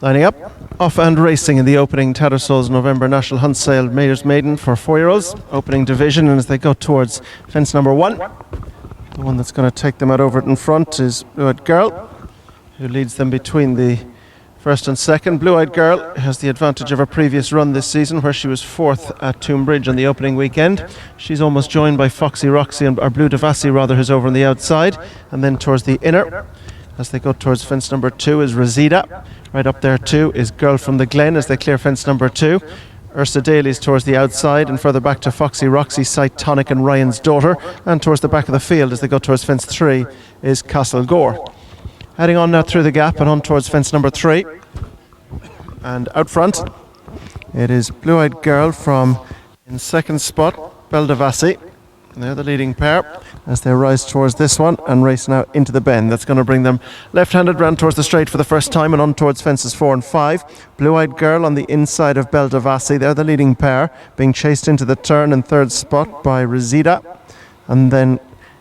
Lining up, off and racing in the opening Tattersalls November National Hunt Sale Maiden for 4-year-olds, opening division, and as they go towards fence number 1, the one that's going to take them out over it in front is Blue Eyed Girl, who leads them between the first and second. Blue Eyed Girl has the advantage of her previous run this season, where she was 4th at Tombridge on the opening weekend. She's almost joined by Foxy Roxy, or Blue Devassi rather, who's over on the outside, and then towards the inner, as they go towards fence number 2, is Rosita. Right up there too is Girl from the Glen as they clear fence number 2. Ursa Daly's towards the outside, and further back to Foxy Roxy, Sight Tonic and Ryan's Daughter. And towards the back of the field as they go towards fence 3 is Castle Gore. Heading on now through the gap and on towards fence number 3. And out front it is Blue Eyed Girl from in second spot, Belle Devassi. They're the leading pair as they rise towards this one and race now into the bend. That's going to bring them left-handed round towards the straight for the first time and on towards fences 4 and 5. Blue-Eyed Girl on the inside of Belle Devassi. They're the leading pair, being chased into the turn in third spot by Rosita. And then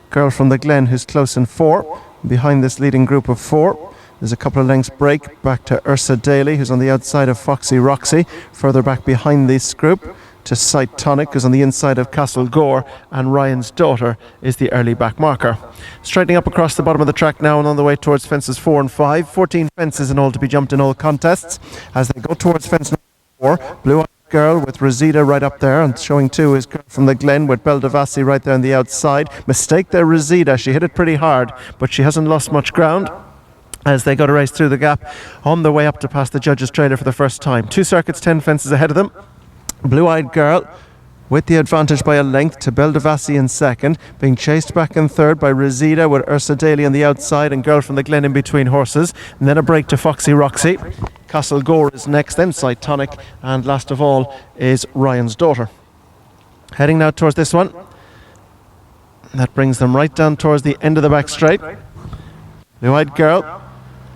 Girl from the Glen, who's close in 4. Behind this leading group of 4, there's a couple of lengths break back to Ursa Daly, who's on the outside of Foxy Roxy. Further back behind this group to Sight Tonic, who's on the inside of Castle Gore, and Ryan's Daughter is the early back marker. Straightening up across the bottom of the track now and on the way towards fences 4 and 5. 14 fences in all to be jumped in all contests. As they go towards fence number 4, Blue Eyed Girl with Rosita right up there, and showing 2 is Girl from the Glen with Belle Devassi right there on the outside. Mistake there, Rosita. She hit it pretty hard, but she hasn't lost much ground as they go to race through the gap on their way up to pass the judges' trailer for the first time. 2 circuits, 10 fences ahead of them. Blue Eyed Girl with the advantage by a length to Belle Devassi in second, being chased back in third by Rosita with Ursa Daly on the outside and Girl from the Glen in between horses, and then a break to Foxy Roxy. Castle Gore is next, then Sight Tonic, and last of all is Ryan's Daughter. Heading now towards this one, that brings them right down towards the end of the back straight. Blue Eyed Girl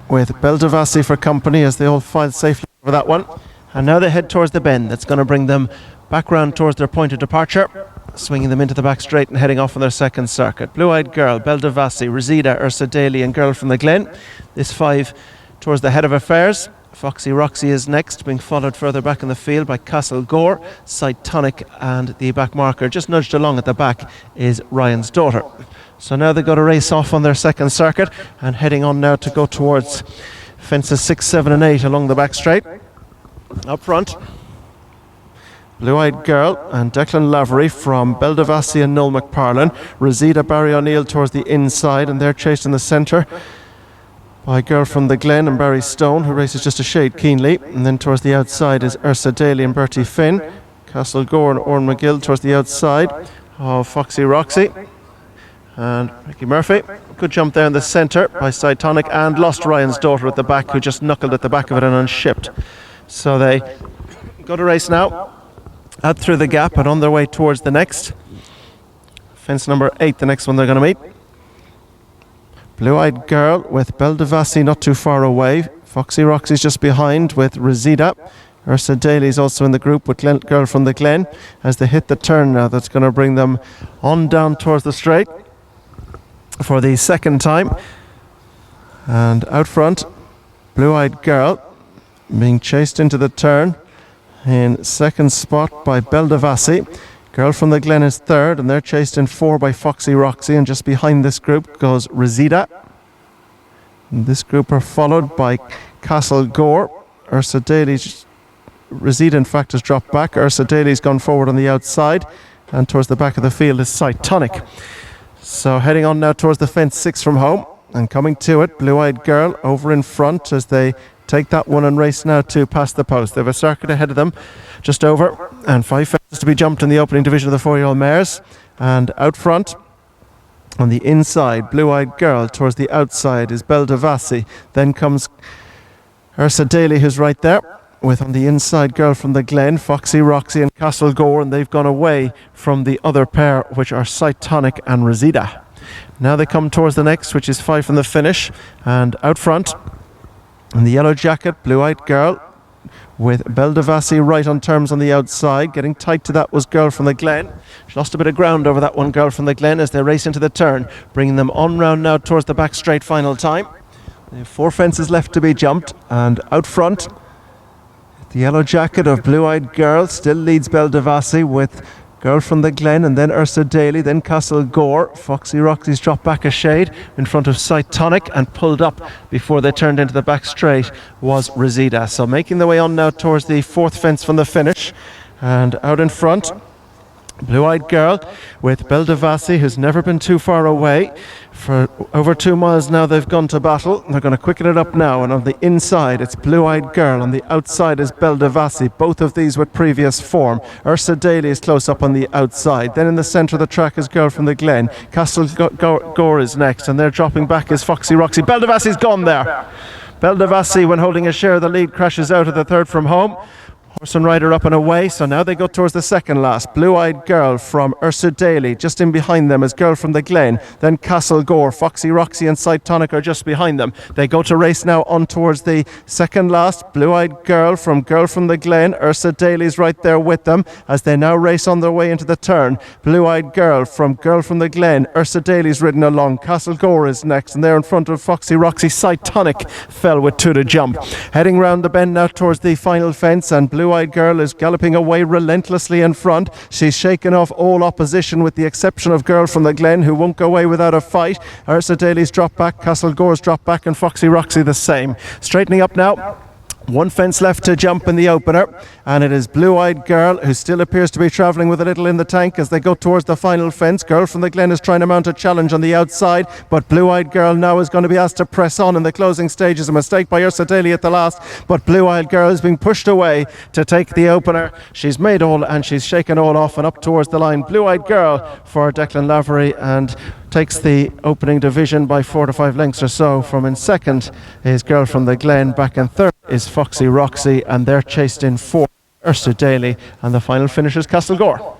with Belle Devassi for company as they all file safely over that one. And now they head towards the bend. That's going to bring them back round towards their point of departure, swinging them into the back straight and heading off on their second circuit. Blue Eyed Girl, Belle Devassi, Rosita, Ursa Daly and Girl from the Glen. This 5 towards the head of affairs. Foxy Roxy is next, being followed further back in the field by Castle Gore, Sight Tonic, and the back marker just nudged along at the back is Ryan's Daughter. So now they go to race off on their second circuit and heading on now to go towards fences 6, 7 and 8 along the back straight. Up front, Blue Eyed Girl and Declan Lavery from Belle Devassi and Noel McParlin. Rosita, Barry O'Neill towards the inside, and they're chased in the centre by Girl from the Glen and Barry Stone, who races just a shade keenly. And then towards the outside is Ursa Daly and Bertie Finn. Castle Gore and Oran McGill towards the outside of Foxy Roxy and Ricky Murphy. Good jump there in the centre by Sight Tonic, and lost Ryan's Daughter at the back, who just knuckled at the back of it and unshipped. So they go to race now, out through the gap and on their way towards the next. Fence number 8, the next one they're going to meet. Blue Eyed Girl with Belle Devassi not too far away. Foxy Roxy's just behind with Rosita. Ursa Daly's also in the group with Girl from the Glen as they hit the turn now. That's going to bring them on down towards the straight for the second time. And out front, Blue Eyed Girl being chased into the turn in second spot by Belle Devassi. Girl from the Glen is third, and they're chased in 4 by Foxy Roxy, and just behind this group goes Rosita. And this group are followed by Castle Gore. Ursa Daly, Rosita in fact has dropped back. Ursa Daly's gone forward on the outside, and towards the back of the field is Sight Tonic. So heading on now towards the fence 6 from home, and coming to it, Blue Eyed Girl over in front as they take that one and race now to past the post. They have a circuit ahead of them, just over, and 5 fences to be jumped in the opening division of the 4-year-old mares. And out front, on the inside, Blue Eyed Girl. Towards the outside is Belle Devassi. Then comes Ursa Daly, who's right there, with on the inside Girl from the Glen, Foxy Roxy and Castle Gore, and they've gone away from the other pair, which are Sight Tonic and Rosita. Now they come towards the next, which is 5 from the finish, and out front, in the yellow jacket, Blue Eyed Girl with Belle Devassi right on terms on the outside. Getting tight to that was Girl from the Glen. She lost a bit of ground over that one, Girl from the Glen, as they race into the turn, bringing them on round now towards the back straight final time. They have 4 fences left to be jumped, and out front, the yellow jacket of Blue Eyed Girl still leads Beldavassi with Girl from the Glen, and then Ursa Daly, then Castle Gore. Foxy Roxy's dropped back a shade in front of Sight Tonic, and pulled up before they turned into the back straight was Reseda. So making their way on now towards the 4th fence from the finish, and out in front, Blue Eyed Girl with Beldavassi, who's never been too far away. For over 2 miles now they've gone to battle. They're going to quicken it up now, and on the inside it's Blue Eyed Girl, on the outside is Beldavassi, both of these with previous form. Ursa Daly is close up on the outside. Then in the centre of the track is Girl from the Glen. Castle Gore is next, and they're dropping back is Foxy Roxy. Beldavassi's gone there. Beldavassi, when holding a share of the lead, crashes out of the 3rd from home. Horse and rider up and away, so now they go towards the 2nd last. Blue Eyed Girl from Ursa Daly. Just in behind them is Girl from the Glen. Then Castle Gore. Foxy Roxy and Sight Tonic are just behind them. They go to race now on towards the 2nd last. Blue Eyed Girl from the Glen. Ursa Daly's right there with them as they now race on their way into the turn. Blue Eyed Girl from the Glen. Ursa Daly's ridden along. Castle Gore is next, and they're in front of Foxy Roxy. Sight Tonic fell with 2 to jump. Heading round the bend now towards the final fence, and Blue Eyed Girl is galloping away relentlessly in front. She's shaken off all opposition with the exception of Girl from the Glen, who won't go away without a fight. Ursa Daly's dropped back, Castle Gore's dropped back, and Foxy Roxy the same. Straightening up now. 1 fence left to jump in the opener, and it is Blue Eyed Girl, who still appears to be travelling with a little in the tank as they go towards the final fence. Girl from the Glen is trying to mount a challenge on the outside, but Blue Eyed Girl now is going to be asked to press on in the closing stages. A mistake by Ursa Daly at the last, but Blue Eyed Girl is being pushed away to take the opener. She's made all, and she's shaken all off and up towards the line. Blue Eyed Girl for Declan Lavery, and takes the opening division by 4 to 5 lengths or so. From in 2nd is Girl from the Glen. Back in 3rd is Foxy Roxy, and they're chased in 4th Ursa Daly, and the final finish is Castle Gore.